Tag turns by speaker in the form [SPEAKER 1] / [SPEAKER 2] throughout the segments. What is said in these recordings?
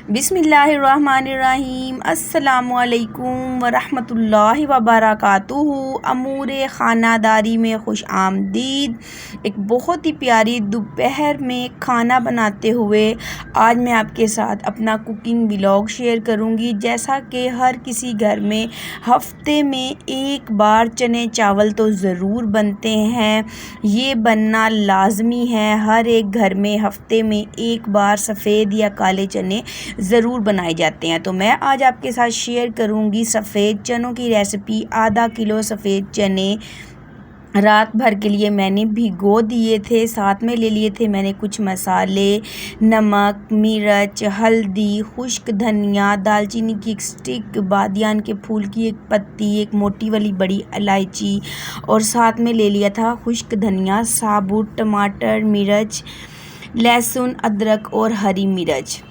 [SPEAKER 1] बिस्मिल्लाहिर्रहमानिर्रहीम अस्सलामुअलैकुम वरहमतुल्लाहि वबरकातुहू। अमूरे ख़ानादारी में खुश आमदीद। एक बहुत ही प्यारी दोपहर में खाना बनाते हुए आज मैं आपके साथ अपना कुकिंग व्लॉग शेयर करूंगी। जैसा कि हर किसी घर में हफ्ते में एक बार चने चावल तो ज़रूर बनते हैं, ये बनना लाजमी है। हर एक घर में हफ्ते में एक बार सफ़ेद या काले चने ज़रूर बनाए जाते हैं। तो मैं आज आपके साथ शेयर करूंगी सफ़ेद चनों की रेसिपी। आधा किलो सफ़ेद चने रात भर के लिए मैंने भिगो दिए थे। साथ में ले लिए थे मैंने कुछ मसाले, नमक, मिर्च, हल्दी, खुश्क धनिया, दालचीनी की एक स्टिक, बादियान के फूल की एक पत्ती, एक मोटी वाली बड़ी इलायची और साथ में ले लिया था खुश्क धनिया, साबुत टमाटर, मिर्च, लहसुन, अदरक और हरी मिर्च।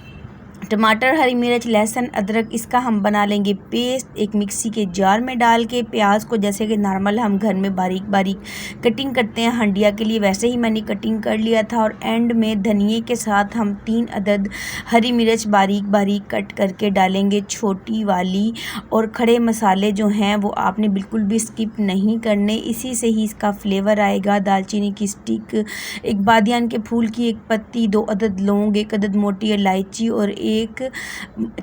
[SPEAKER 1] टमाटर, हरी मिर्च, लहसुन, अदरक इसका हम बना लेंगे पेस्ट। एक मिक्सी के जार में डाल के प्याज को जैसे कि नॉर्मल हम घर में बारीक बारीक कटिंग करते हैं हंडिया के लिए, वैसे ही मैंने कटिंग कर लिया था। और एंड में धनिए के साथ हम 3 अदद हरी मिर्च बारीक बारीक कट करके डालेंगे, छोटी वाली। और खड़े मसाले जो हैं वो आपने बिल्कुल भी स्किप नहीं करने, इसी से ही इसका फ्लेवर आएगा। दालचीनी की स्टिक, एक बादियान के फूल की एक पत्ती, 2 अदद लौंग, 1 अदद मोटी इलायची और 1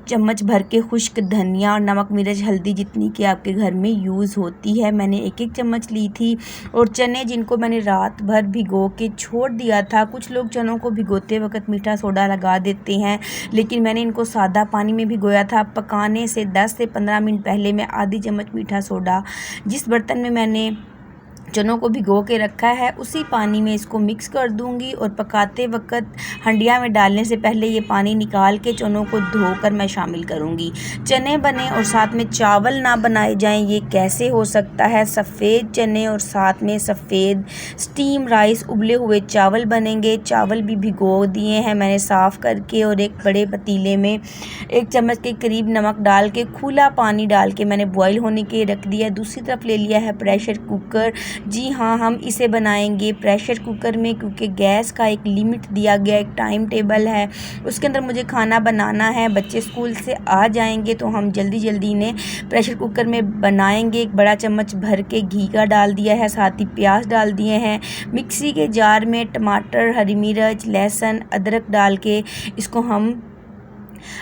[SPEAKER 1] चम्मच भर के खुश्क धनिया और नमक, मिर्च, हल्दी जितनी कि आपके घर में यूज़ होती है मैंने 1-1 चम्मच ली थी। और चने जिनको मैंने रात भर भिगो के छोड़ दिया था। कुछ लोग चनों को भिगोते वक्त मीठा सोडा लगा देते हैं, लेकिन मैंने इनको सादा पानी में भिगोया था। पकाने से 10 से 15 मिनट पहले मैं आधी चम्मच मीठा सोडा जिस बर्तन में मैंने चनों को भिगो के रखा है उसी पानी में इसको मिक्स कर दूंगी। और पकाते वक्त हंडिया में डालने से पहले ये पानी निकाल के चनों को धोकर मैं शामिल करूंगी। चने बने और साथ में चावल ना बनाए जाएं, ये कैसे हो सकता है। सफ़ेद चने और साथ में सफ़ेद स्टीम राइस, उबले हुए चावल बनेंगे। चावल भी भिगो दिए हैं मैंने साफ़ करके। और एक बड़े पतीले में 1 चम्मच के करीब नमक डाल के खुला पानी डाल के मैंने बॉईल होने के रख दिया। दूसरी तरफ ले लिया है प्रेशर कुकर। जी हाँ, हम इसे बनाएंगे प्रेशर कुकर में, क्योंकि गैस का एक लिमिट दिया गया, एक टाइम टेबल है, उसके अंदर मुझे खाना बनाना है। बच्चे स्कूल से आ जाएंगे तो हम जल्दी जल्दी इन्हें प्रेशर कुकर में बनाएंगे। एक बड़ा चम्मच भर के घी का डाल दिया है, साथ ही प्याज डाल दिए हैं। मिक्सी के जार में टमाटर, हरी मिर्च, लहसुन, अदरक डाल के इसको हम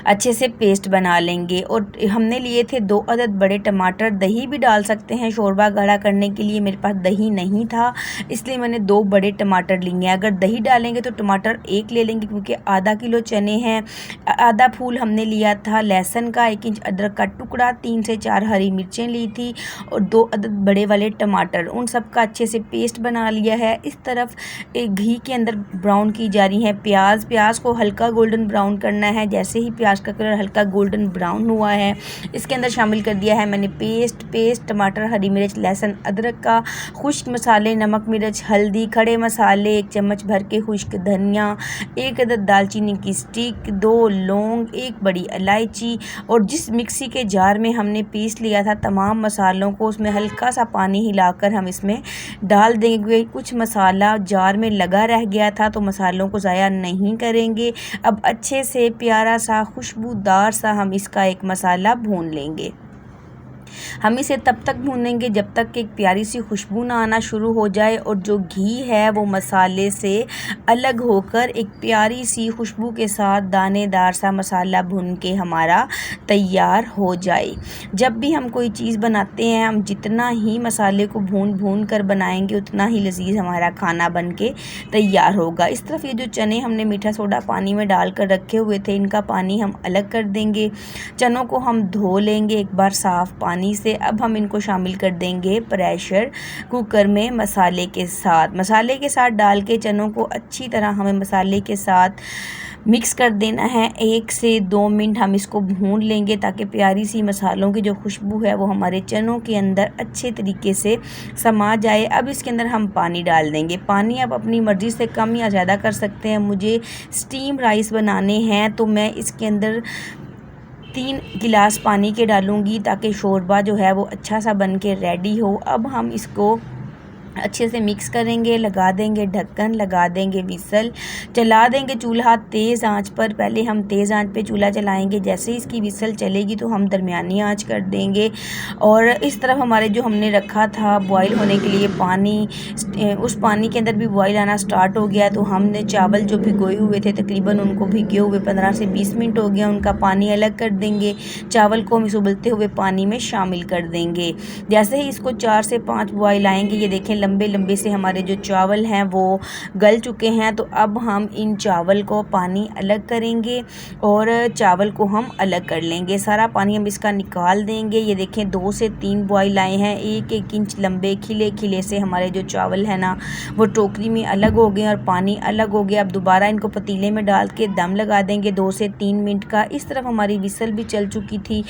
[SPEAKER 1] अच्छे से पेस्ट बना लेंगे। और हमने लिए थे 2 अदद बड़े टमाटर। दही भी डाल सकते हैं शोरबा गाढ़ा करने के लिए, मेरे पास दही नहीं था इसलिए मैंने 2 बड़े टमाटर लिए हैं। अगर दही डालेंगे तो टमाटर 1 ले लेंगे, क्योंकि आधा किलो चने हैं। आधा फूल हमने लिया था लहसुन का, 1 इंच अदरक का टुकड़ा, 3 से 4 हरी मिर्चें ली थी और 2 अदद बड़े वाले टमाटर, उन सब का अच्छे से पेस्ट बना लिया है। इस तरफ एक घी के अंदर ब्राउन की जा रही है प्याज को हल्का गोल्डन ब्राउन करना है। जैसे ही प्याज का कलर हल्का गोल्डन ब्राउन हुआ है, इसके अंदर शामिल कर दिया है मैंने पेस्ट टमाटर, हरी मिर्च, लहसुन, अदरक का, खुश्क मसाले, नमक, मिर्च, हल्दी, खड़े मसाले, 1 चम्मच भर के खुश्क धनिया, 1 अदद दालचीनी की स्टिक, 2 लौंग, 1 बड़ी इलायची। और जिस मिक्सी के जार में हमने पीस लिया था तमाम मसालों को, उसमें हल्का सा पानी हिलाकर हम इसमें डाल देंगे। कुछ मसाला जार में लगा रह गया था तो मसालों को ज़ाया नहीं करेंगे। अब अच्छे से प्यारा सा खुशबूदार सा हम इसका एक मसाला भून लेंगे। हम इसे तब तक भूनेंगे जब तक कि एक प्यारी सी खुशबू ना आना शुरू हो जाए और जो घी है वो मसाले से अलग होकर एक प्यारी सी खुशबू के साथ दानेदार सा मसाला भून के हमारा तैयार हो जाए। जब भी हम कोई चीज़ बनाते हैं, हम जितना ही मसाले को भून भून कर बनाएंगे उतना ही लजीज हमारा खाना बन के तैयार होगा। इस तरफ ये जो चने हमने मीठा सोडा पानी में डाल कर रखे हुए थे, इनका पानी हम अलग कर देंगे। चनों को हम धो लेंगे एक बार साफ़ पानी से। अब हम इनको शामिल कर देंगे प्रेशर कुकर में मसाले के साथ डाल के चनों को अच्छी तरह हमें मसाले के साथ मिक्स कर देना है। 1 से 2 मिनट हम इसको भून लेंगे ताकि प्यारी सी मसालों की जो खुशबू है वो हमारे चनों के अंदर अच्छे तरीके से समा जाए। अब इसके अंदर हम पानी डाल देंगे। पानी आप अपनी मर्ज़ी से कम या ज़्यादा कर सकते हैं। मुझे स्टीम राइस बनाने हैं तो मैं इसके अंदर 3 गिलास पानी के डालूंगी ताकि शोरबा जो है वो अच्छा सा बन के रेडी हो। अब हम इसको अच्छे से मिक्स करेंगे, लगा देंगे ढक्कन, लगा देंगे विसल, चला देंगे चूल्हा तेज़ आंच पर। पहले हम तेज़ आंच पे चूल्हा चलाएंगे, जैसे ही इसकी विसल चलेगी तो हम दरमियानी आंच कर देंगे। और इस तरफ हमारे जो हमने रखा था बॉईल होने के लिए पानी, उस पानी के अंदर भी बॉईल आना स्टार्ट हो गया। तो हमने चावल जो भिगोए हुए थे तकरीबन उनको भिगे हुए 15 से 20 मिनट हो गया, उनका पानी अलग कर देंगे। चावल को हम इस उबलते हुए पानी में शामिल कर देंगे। जैसे ही इसको 4 से 5 बॉईल आएंगे, ये देखें लंबे लंबे से हमारे जो चावल हैं वो गल चुके हैं। तो अब हम इन चावल को पानी अलग करेंगे और चावल को हम अलग कर लेंगे। सारा पानी हम इसका निकाल देंगे। ये देखें 2 से 3 बॉईल आए हैं, 1-1 इंच लंबे खिले खिले से हमारे जो चावल है ना वो टोकरी में अलग हो गए और पानी अलग हो गया। अब दोबारा इनको पतीले में डाल के दम लगा देंगे 2 से 3 मिनट का। इस तरफ हमारी विसल भी चल चुकी थी।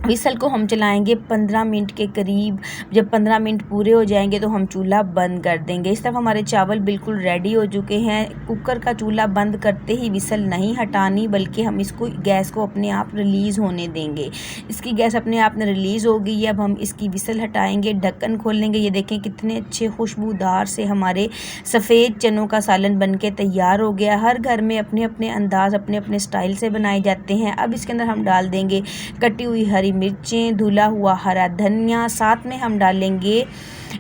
[SPEAKER 1] विसल को हम चलाएंगे 15 मिनट के करीब। जब 15 मिनट पूरे हो जाएंगे तो हम चूल्हा बंद कर देंगे। इस तरफ हमारे चावल बिल्कुल रेडी हो चुके हैं। कुकर का चूल्हा बंद करते ही विसल नहीं हटानी, बल्कि हम इसको गैस को अपने आप रिलीज़ होने देंगे। इसकी गैस अपने आप में रिलीज़ हो गई है। अब हम इसकी विसल हटाएंगे, ढक्कन खोलेंगे। ये देखें कितने अच्छे खुशबूदार से हमारे सफ़ेद चनों का सालन बन के तैयार हो गया। हर घर में अपने अपने अंदाज़, अपने अपने स्टाइल से बनाए जाते हैं। अब इसके अंदर हम डाल देंगे कटी हुई हरी मिर्चें, धुला हुआ हरा धनिया, साथ में हम डालेंगे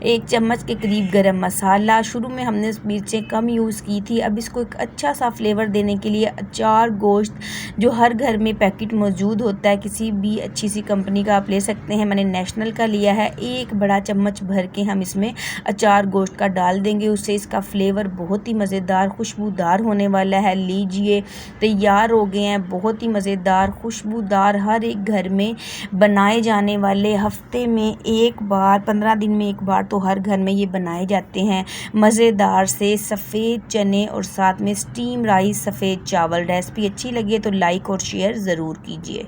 [SPEAKER 1] 1 चम्मच के करीब गरम मसाला। शुरू में हमने मिर्चें कम यूज़ की थी। अब इसको एक अच्छा सा फ्लेवर देने के लिए अचार गोश्त जो हर घर में पैकेट मौजूद होता है, किसी भी अच्छी सी कंपनी का आप ले सकते हैं, मैंने नेशनल का लिया है। 1 बड़ा चम्मच भर के हम इसमें अचार गोश्त का डाल देंगे। उससे इसका फ्लेवर बहुत ही मज़ेदार खुशबूदार होने वाला है। लीजिए तैयार हो गए हैं बहुत ही मज़ेदार खुशबूदार, हर एक घर में बनाए जाने वाले, हफ्ते में 1 बार, 15 दिन में 1 बार तो हर घर में ये बनाए जाते हैं मज़ेदार से सफ़ेद चने और साथ में स्टीम राइस सफ़ेद चावल। रेसिपी अच्छी लगे तो लाइक और शेयर ज़रूर कीजिए।